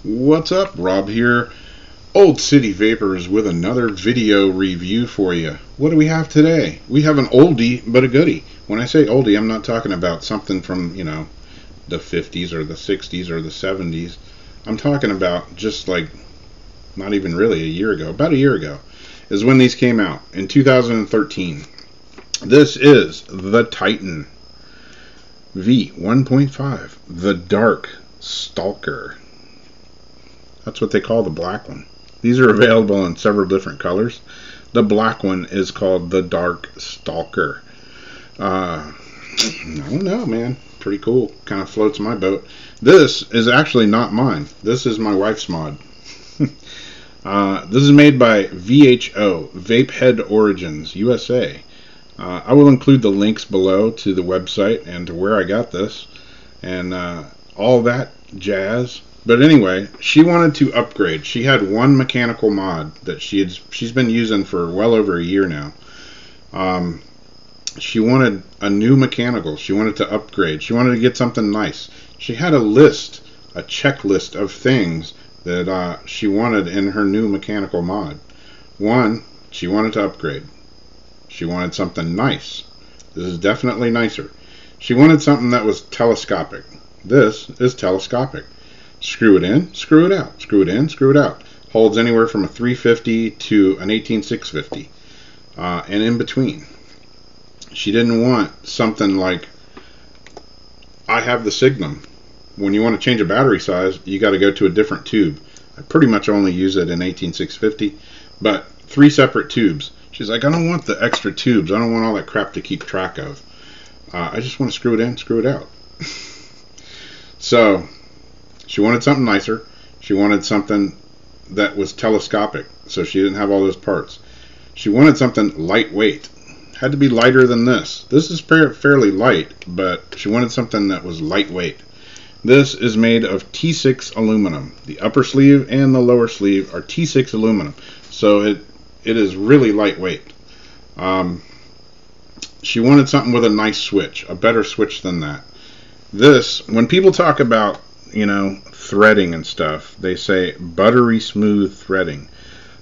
What's up, Rob here, Old City Vapors with another video review for you. What do we have today? We have an oldie but a goodie. When I say oldie, I'm not talking about something from, the 50s or the 60s or the 70s. I'm talking about just like, not even really a year ago, about a year ago, is when these came out, in 2013. This is the Titan V1.5, the Dark Stalker. That's what they call the black one. These are available in several different colors. The black one is called the Dark Stalker. I don't know, man. Pretty cool. Kind of floats my boat. This is actually not mine. This is my wife's mod. This is made by VHO, Vape Head Origins, USA. I will include the links below to the website and to where I got this and all that jazz. But anyway, she wanted to upgrade. She had one mechanical mod that she's been using for well over a year now. She wanted a new mechanical. She wanted to upgrade. She wanted to get something nice. She had a checklist of things that she wanted in her new mechanical mod. One, she wanted to upgrade. She wanted something nice. This is definitely nicer. She wanted something that was telescopic. This is telescopic. Screw it in, screw it out. Screw it in, screw it out. Holds anywhere from a 350 to an 18650. And in between. She didn't want something like, I have the Signum. When you want to change a battery size, you got to go to a different tube. I pretty much only use it in 18650, but 3 separate tubes. She's like, I don't want the extra tubes. I don't want all that crap to keep track of. I just want to screw it in, screw it out. So she wanted something nicer. She wanted something that was telescopic, so she didn't have all those parts. She wanted something lightweight. Had to be lighter than this. This is fairly light, but she wanted something that was lightweight. This is made of T6 aluminum. The upper sleeve and the lower sleeve are T6 aluminum, so it is really lightweight. She wanted something with a nice switch, a better switch than that. This, when people talk about, threading and stuff, they say buttery smooth threading.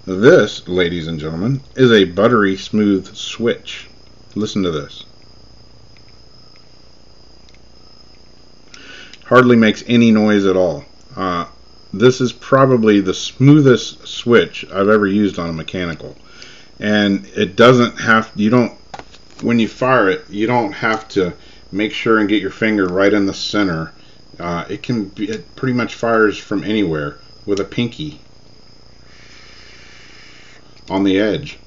This, ladies and gentlemen, is a buttery smooth switch. Listen to this. Hardly makes any noise at all. This is probably the smoothest switch I've ever used on a mechanical. And it doesn't have, when you fire it, you don't have to make sure and get your finger right in the center. It pretty much fires from anywhere with a pinky on the edge.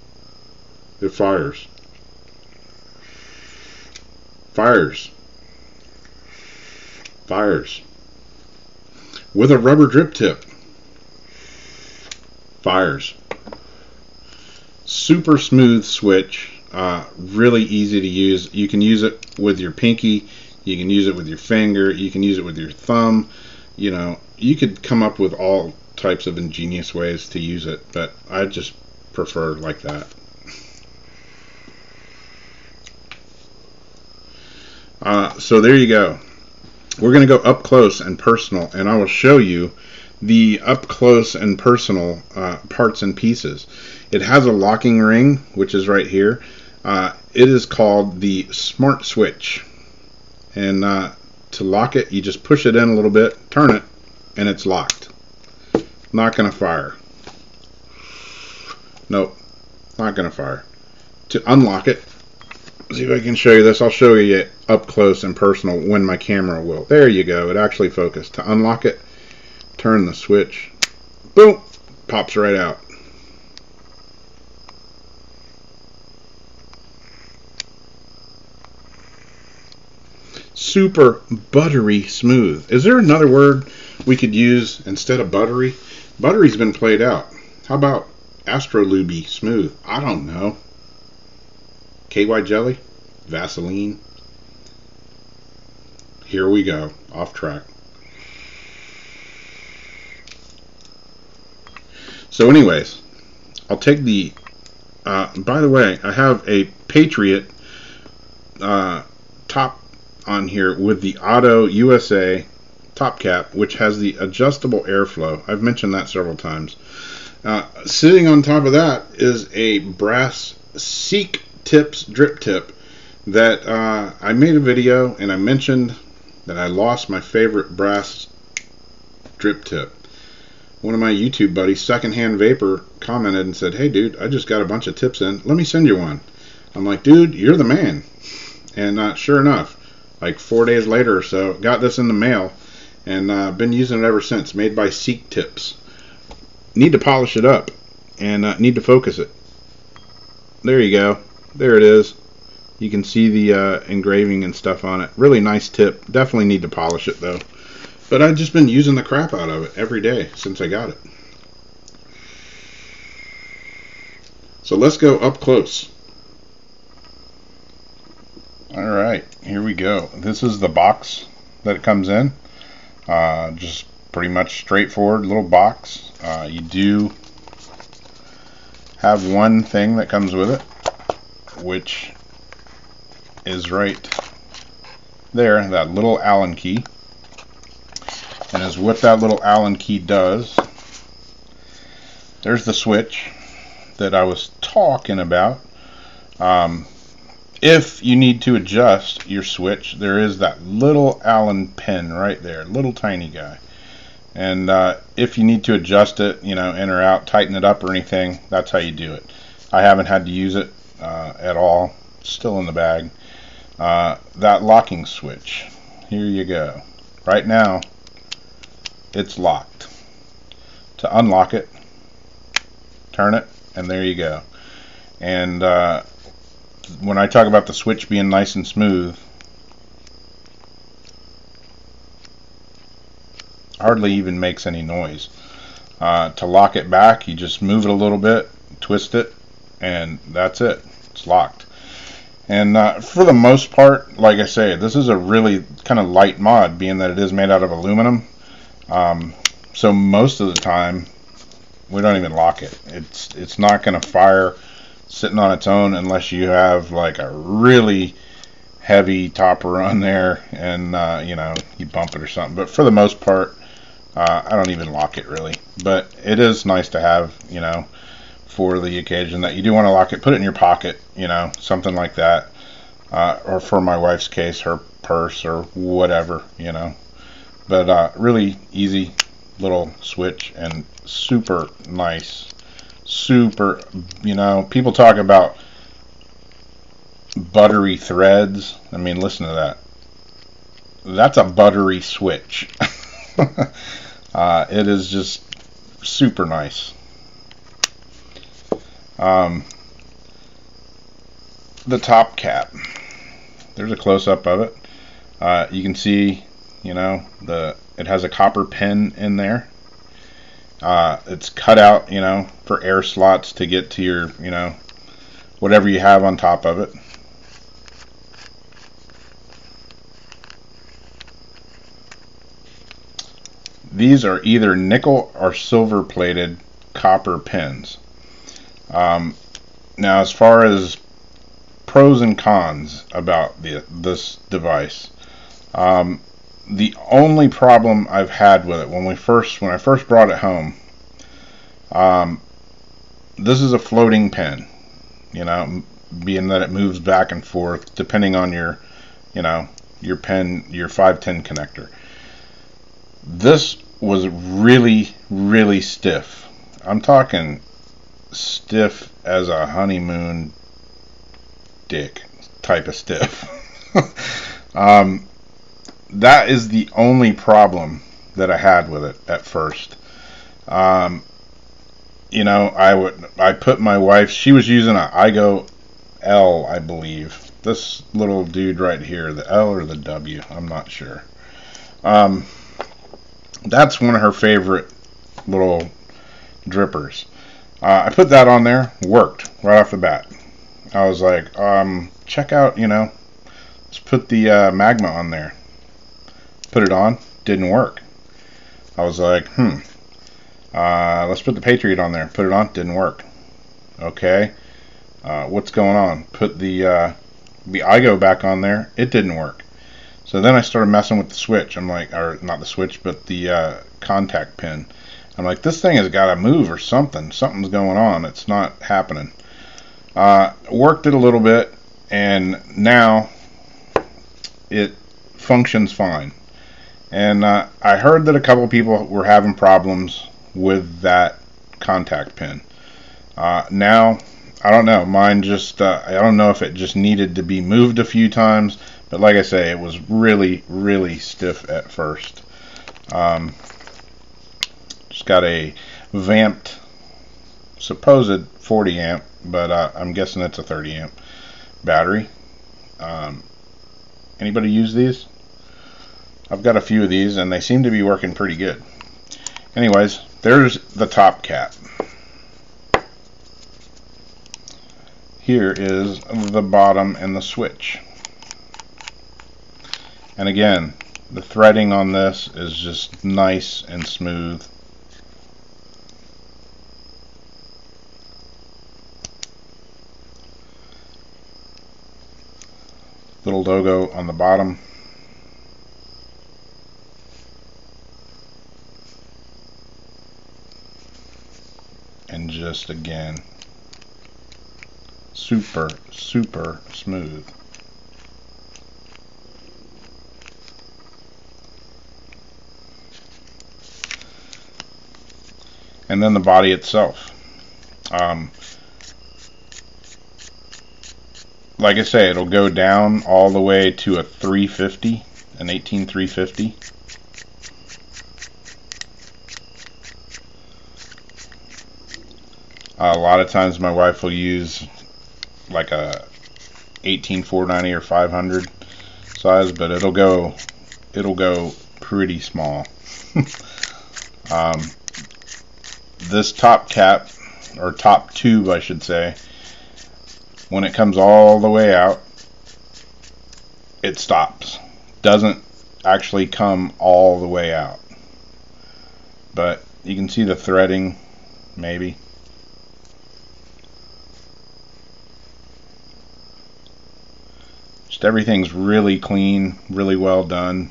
It fires. Fires. Fires. With a rubber drip tip. Fires. Super smooth switch. Really easy to use. You can use it with your pinky. You can use it with your finger. You can use it with your thumb. You could come up with all types of ingenious ways to use it, but I just prefer like that. So there you go. We're going to go up close and personal, and I will show you the up close and personal parts and pieces. It has a locking ring, which is right here. It is called the Smart Switch. And to lock it, you just push it in a little bit, turn it, and it's locked. Not going to fire. Nope, not going to fire. To unlock it, see if I can show you this. I'll show you it up close and personal when my camera will. There you go. It actually focused. To unlock it, turn the switch. Boom! Pops right out. Super buttery smooth. Is there another word we could use instead of buttery? Buttery's been played out. How about astroluby smooth? I don't know. KY jelly? Vaseline? Here we go. Off track. So anyways, I'll take the by the way, I have a Patriot top on here with the Auto USA top cap, which has the adjustable airflow. I've mentioned that several times. Sitting on top of that is a brass Seek Tips drip tip that I made a video and I mentioned that I lost my favorite brass drip tip. One of my YouTube buddies, Secondhand Vapor, commented and said, "Hey dude, I just got a bunch of tips in. Let me send you one." I'm like, "Dude, you're the man." And sure enough, like 4 days later or so, got this in the mail and been using it ever since. Made by Seek Tips. Need to polish it up and need to focus it. There you go. There it is. You can see the engraving and stuff on it. Really nice tip. Definitely need to polish it though. But I've just been using the crap out of it every day since I got it. So let's go up close. Alright, here we go. This is the box that it comes in. Just pretty much straightforward little box. You do have one thing that comes with it, which is right there, that little Allen key. And as what that little Allen key does, there's the switch that I was talking about. If you need to adjust your switch, there is that little Allen pin right there, little tiny guy. And if you need to adjust it, you know, in or out, tighten it up or anything, that's how you do it. I haven't had to use it at all. Still in the bag. That locking switch, here you go. Right now, it's locked. To unlock it, turn it, and there you go. And when I talk about the switch being nice and smooth, hardly even makes any noise. To lock it back, you just move it a little bit, twist it, and that's it. It's locked. And for the most part, like I say, this is a really kind of light mod, being that it is made out of aluminum. So most of the time, we don't even lock it. It's not going to fire sitting on its own unless you have like a really heavy topper on there and you know, you bump it or something. But for the most part, I don't even lock it really. But it is nice to have, you know, for the occasion that you do want to lock it. Put it in your pocket, you know, something like that. Or for my wife's case, her purse or whatever, you know. But really easy little switch and super nice. Super, you know, people talk about buttery threads. I mean, listen to that. That's a buttery switch. It is just super nice. The top cap. There's a close-up of it. You can see, you know, it has a copper pin in there. It's cut out, you know, for air slots to get to your, you know, whatever you have on top of it. These are either nickel or silver plated copper pins. Now, as far as pros and cons about this device, the only problem I've had with it when I first brought it home, this is a floating pen, you know, being that it moves back and forth depending on your, you know, your pen, your 510 connector. This was really, really stiff. I'm talking stiff as a honeymoon dick type of stiff. That is the only problem that I had with it at first. You know, I put my wife, she was using an IGO L, I believe. This little dude right here, the L or the W, I'm not sure. That's one of her favorite little drippers. I put that on there, worked right off the bat. I was like, check out, you know, let's put the Magma on there. Put it on, didn't work. I was like, let's put the Patriot on there. Put it on, didn't work. Okay, what's going on? Put the IGO back on there, it didn't work. So then I started messing with the switch. I'm like, or not the switch, but the contact pin. I'm like, this thing has got to move or something. Something's going on. It's not happening. Worked it a little bit, and now it functions fine. And I heard that a couple of people were having problems with that contact pin. Now, I don't know. Mine just, I don't know if it just needed to be moved a few times. But like I say, it was really, really stiff at first. Just got a vamped, supposed 40 amp, but I'm guessing it's a 30 amp battery. Anybody use these? I've got a few of these, and they seem to be working pretty good. Anyways, there's the top cap. Here is the bottom and the switch. And again, the threading on this is just nice and smooth. Little logo on the bottom. And just again, super, super smooth. And then the body itself. Like I say, it'll go down all the way to a 350, an 18350. A lot of times my wife will use like a 18490 or 500 size, but it'll go pretty small. This top cap, or top tube I should say, when it comes all the way out, it stops. Doesn't actually come all the way out. But you can see the threading, maybe. Just everything's really clean, really well done.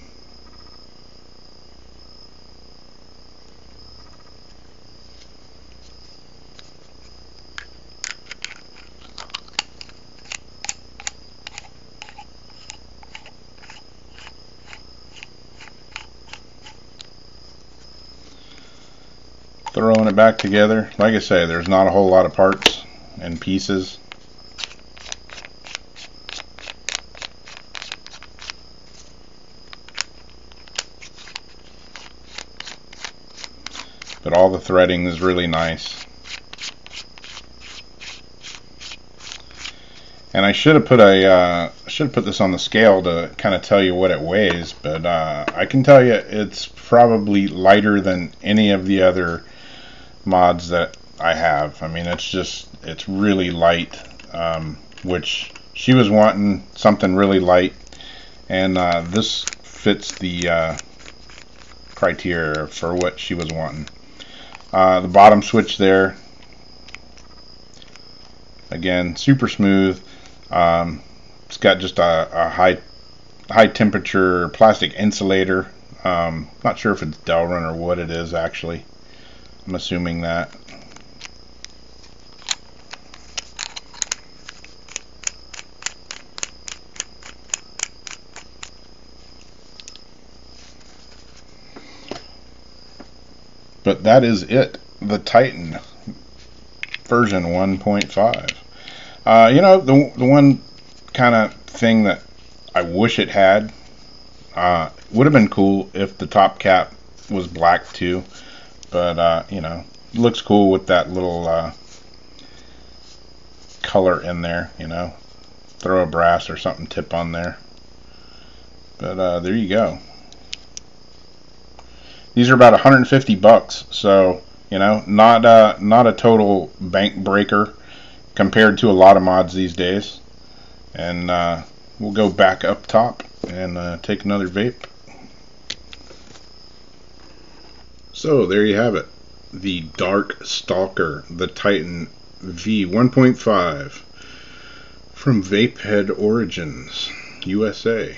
Throwing it back together. Like I say, there's not a whole lot of parts and pieces. But all the threading is really nice. And I should have put this on the scale to kind of tell you what it weighs, but I can tell you it's probably lighter than any of the other mods that I have. I mean, it's really light, which she was wanting something really light, and this fits the criteria for what she was wanting. The bottom switch there, again, super smooth. It's got just a high temperature plastic insulator. Not sure if it's Delrin or what it is actually. I'm assuming that. But that is it. The Titan version 1.5. You know, the one kind of thing that I wish it had, would have been cool if the top cap was black too. But, you know, it looks cool with that little color in there, you know. Throw a brass or something tip on there. But there you go. These are about 150 bucks, so, you know, not a total bank breaker compared to a lot of mods these days. And we'll go back up top and take another vape. So there you have it, the Dark Stalker, the Titan V1.5 from Vapehead Origins, USA.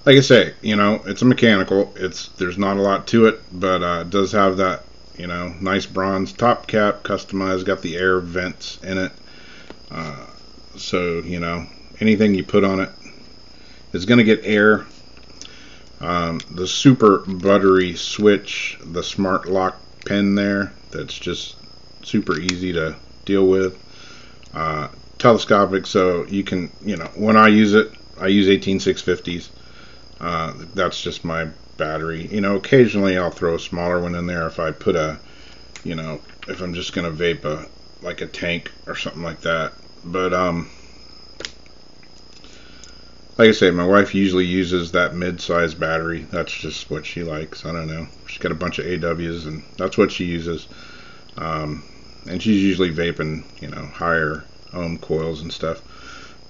like I say, you know, it's a mechanical. There's not a lot to it, but it does have that, you know, nice bronze top cap, customized, got the air vents in it. So, you know, anything you put on it is going to get air. The super buttery switch, the smart lock pin there, that's just super easy to deal with. Telescopic, so you can, you know, when I use it, I use 18650s. That's just my battery. You know, occasionally I'll throw a smaller one in there if I put a, you know, if I'm just gonna vape like a tank or something like that. But like I say, my wife usually uses that mid-size battery. That's just what she likes. I don't know. She's got a bunch of AWs, and that's what she uses. And she's usually vaping, you know, higher ohm coils and stuff.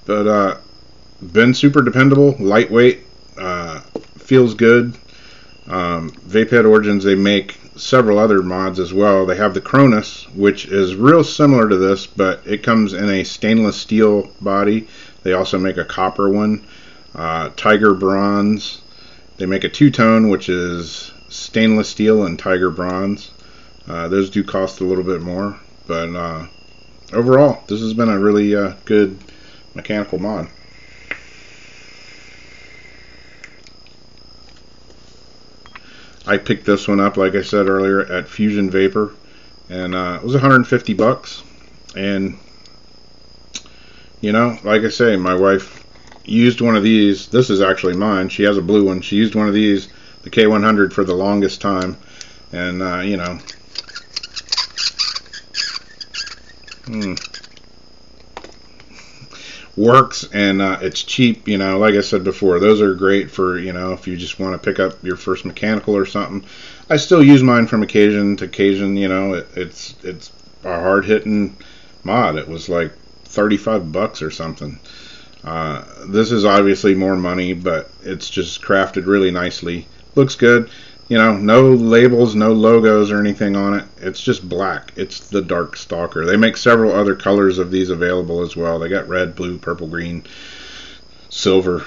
But been super dependable, lightweight, feels good. Vapehead Origins, they make several other mods as well. They have the Cronus, which is real similar to this, but it comes in a stainless steel body. They also make a copper one. Tiger Bronze. They make a two-tone, which is stainless steel and Tiger Bronze. Those do cost a little bit more, but overall, this has been a really good mechanical mod. I picked this one up, like I said earlier, at Fusion Vapor, and it was 150 bucks. And you know, like I say, my wife used one of these. This is actually mine. She has a blue one. She used one of these, the K100, for the longest time, and you know, works, and it's cheap. You know, like I said before, those are great for, you know, if you just want to pick up your first mechanical or something. I still use mine from occasion to occasion. You know, it's a hard-hitting mod. It was like 35 bucks or something. This is obviously more money, but it's just crafted really nicely. Looks good. You know, no labels, no logos or anything on it. It's just black. It's the Dark Stalker. They make several other colors of these available as well. They got red, blue, purple, green, silver,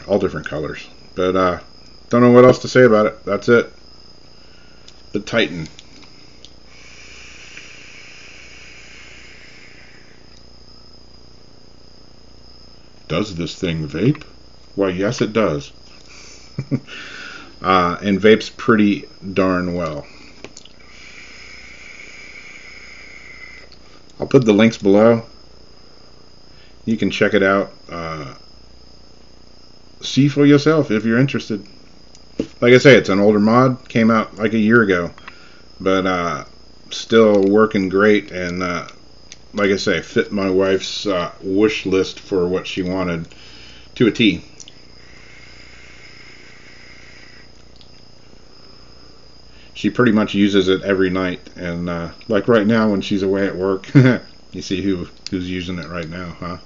all different colors. But don't know what else to say about it. That's it. The Titan. Does this thing vape? Why, yes it does. And vapes pretty darn well. I'll put the links below. You can check it out. See for yourself if you're interested. Like I say, it's an older mod. Came out like a year ago. But still working great. And like I say, fit my wife's wish list for what she wanted to a T. She pretty much uses it every night, and like right now when she's away at work, you see who's using it right now, huh?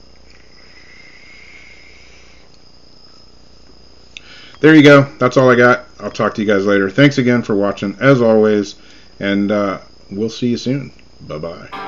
There you go. That's all I got. I'll talk to you guys later. Thanks again for watching, as always, and we'll see you soon. Bye-bye.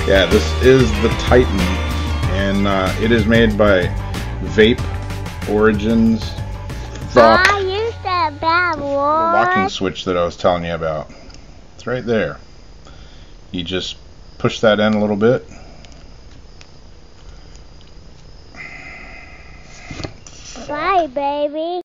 Yeah, this is the Titan, and it is made by Vape Origins. The locking switch that I was telling you about. It's right there. You just push that in a little bit. Bye, baby.